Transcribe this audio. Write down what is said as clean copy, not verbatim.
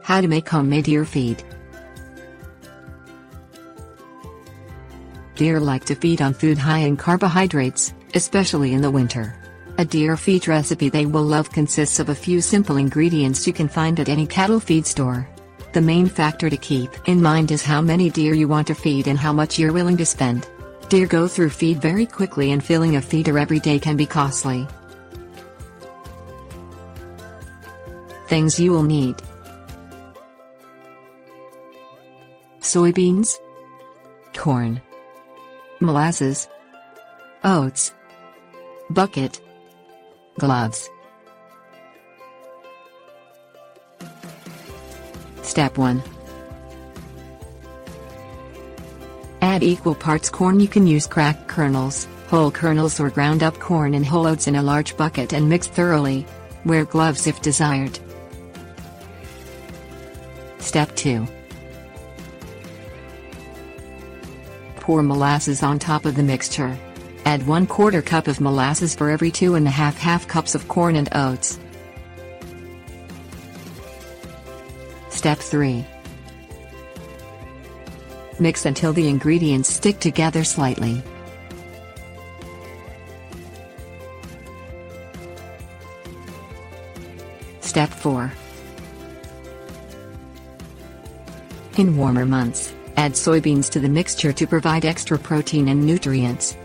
How to make homemade deer feed. Deer like to feed on food high in carbohydrates, especially in the winter. A deer feed recipe they will love consists of a few simple ingredients you can find at any cattle feed store. The main factor to keep in mind is how many deer you want to feed and how much you're willing to spend. Deer go through feed very quickly, and filling a feeder every day can be costly. Things you will need: soybeans, corn, molasses, oats, bucket, gloves. Step 1. Add equal parts corn. You can use cracked kernels, whole kernels, or ground up corn and whole oats in a large bucket and mix thoroughly. Wear gloves if desired. Step 2. Pour molasses on top of the mixture. Add 1/4 cup of molasses for every 2½ cups of corn and oats. Step 3. Mix until the ingredients stick together slightly. Step 4. In warmer months, add soybeans to the mixture to provide extra protein and nutrients.